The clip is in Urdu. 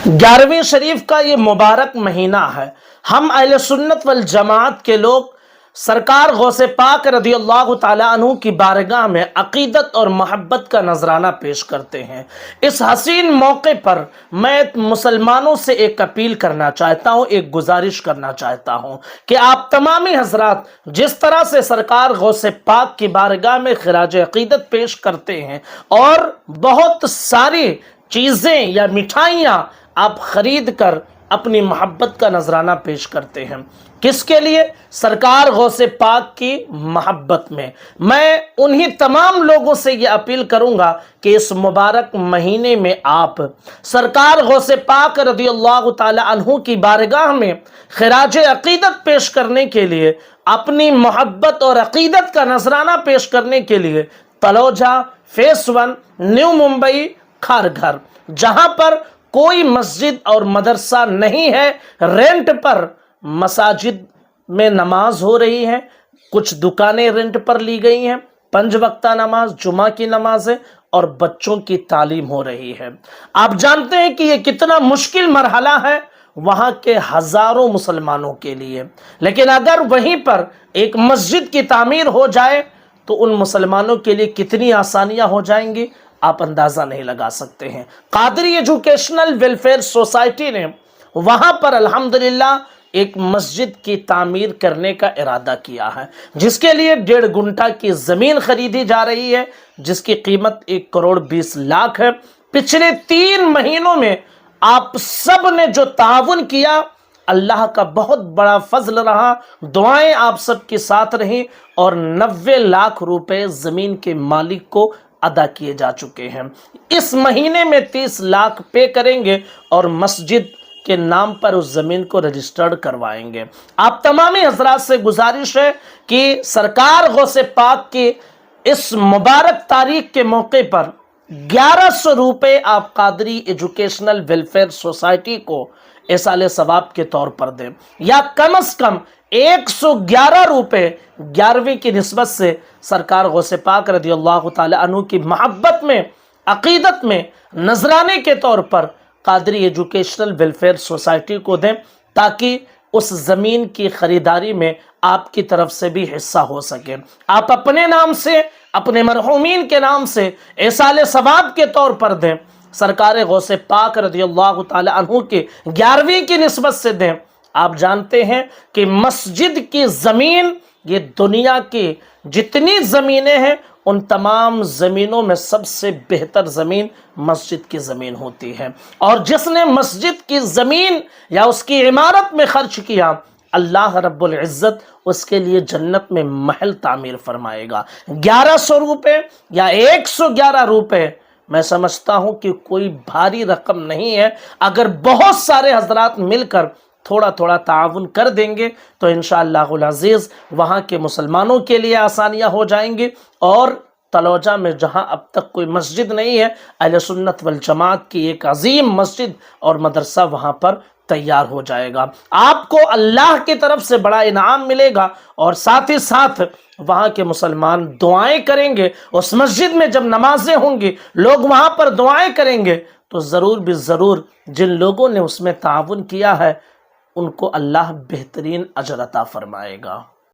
11ویں شریف کا یہ مبارک مہینہ ہے۔ ہم اہل سنت والجماعت کے لوگ سرکار غوث پاک رضی اللہ تعالیٰ عنہ کی بارگاہ میں عقیدت اور محبت کا نذرانہ پیش کرتے ہیں۔ اس حسین موقع پر میں مسلمانوں سے ایک اپیل کرنا چاہتا ہوں، ایک گزارش کرنا چاہتا ہوں کہ آپ تمامی حضرات جس طرح سے سرکار غوث پاک کی بارگاہ میں خراج عقیدت پیش کرتے ہیں اور بہت ساری چیزیں یا مٹھائیاں آپ خرید کر اپنی محبت کا نذرانہ پیش کرتے ہیں، کس کے لیے؟ سرکار غوث پاک کی محبت میں میں انہی تمام لوگوں سے یہ اپیل کروں گا کہ اس مبارک مہینے میں آپ سرکار غوث پاک رضی اللہ تعالی عنہ کی بارگاہ میں خراج عقیدت پیش کرنے کے لیے، اپنی محبت اور عقیدت کا نذرانہ پیش کرنے کے لیے تلوجھا فیس 1 نیو ممبئی کھار گھر، جہاں پر کوئی مسجد اور مدرسہ نہیں ہے، رینٹ پر مساجد میں نماز ہو رہی ہے، کچھ دکانیں رینٹ پر لی گئی ہیں، 5 وقتہ نماز، جمعہ کی نماز ہے اور بچوں کی تعلیم ہو رہی ہے۔ آپ جانتے ہیں کہ یہ کتنا مشکل مرحلہ ہے وہاں کے ہزاروں مسلمانوں کے لیے، لیکن اگر وہیں پر ایک مسجد کی تعمیر ہو جائے تو ان مسلمانوں کے لیے کتنی آسانیاں ہو جائیں گی، آپ اندازہ نہیں لگا سکتے ہیں۔ قادری ایجوکیشنل ویلفیئر سوسائٹی نے وہاں پر الحمدللہ ایک مسجد کی تعمیر کرنے کا ارادہ کیا ہے، جس کے لیے 1.5 گنٹا کی زمین خریدی جا رہی ہے، جس کی قیمت 1,20,00,000 ہے۔ پچھلے 3 مہینوں میں آپ سب نے جو تعاون کیا، اللہ کا بہت بڑا فضل رہا، دعائیں آپ سب کے ساتھ رہیں اور 90 لاکھ روپے زمین کے مالک کو ادا کیے جا چکے ہیں۔ اس مہینے میں 30 لاکھ پے کریں گے اور مسجد کے نام پر اس زمین کو رجسٹرڈ کروائیں گے۔ آپ تمامی حضرات سے گزارش ہے کہ سرکار غوث پاک کی اس مبارک تاریخ کے موقع پر 1100 روپے آپ قادری ایجوکیشنل ویلفیئر سوسائٹی کو ایصال ثواب کے طور پر دیں، یا کم از کم 111 روپے 11ویں کی نسبت سے سرکار غوث پاک رضی اللہ تعالی عنہ کی محبت میں، عقیدت میں نذرانے کے طور پر قادری ایجوکیشنل ویلفیئر سوسائٹی کو دیں، تاکہ اس زمین کی خریداری میں آپ کی طرف سے بھی حصہ ہو سکے۔ آپ اپنے نام سے، اپنے مرحومین کے نام سے ایصال ثواب کے طور پر دیں، سرکار غوث پاک رضی اللہ تعالی عنہ کی 11ویں کی نسبت سے دیں۔ آپ جانتے ہیں کہ مسجد کی زمین، یہ دنیا کی جتنی زمینیں ہیں ان تمام زمینوں میں سب سے بہتر زمین مسجد کی زمین ہوتی ہے، اور جس نے مسجد کی زمین یا اس کی عمارت میں خرچ کیا، اللہ رب العزت اس کے لیے جنت میں محل تعمیر فرمائے گا۔ 1100 روپے یا 111 روپے میں سمجھتا ہوں کہ کوئی بھاری رقم نہیں ہے۔ اگر بہت سارے حضرات مل کر تھوڑا تھوڑا تعاون کر دیں گے تو انشاءاللہ العزیز وہاں کے مسلمانوں کے لیے آسانیاں ہو جائیں گی، اور تلوجھا میں جہاں اب تک کوئی مسجد نہیں ہے، اہل سنت والجماعت کی ایک عظیم مسجد اور مدرسہ وہاں پر تیار ہو جائے گا۔ آپ کو اللہ کی طرف سے بڑا انعام ملے گا، اور ساتھ ہی ساتھ وہاں کے مسلمان دعائیں کریں گے۔ اس مسجد میں جب نمازیں ہوں گی، لوگ وہاں پر دعائیں کریں گے تو ضرور بھی ضرور جن لوگوں نے اس میں تعاون کیا ہے ان کو اللہ بہترین اجر عطا فرمائے گا۔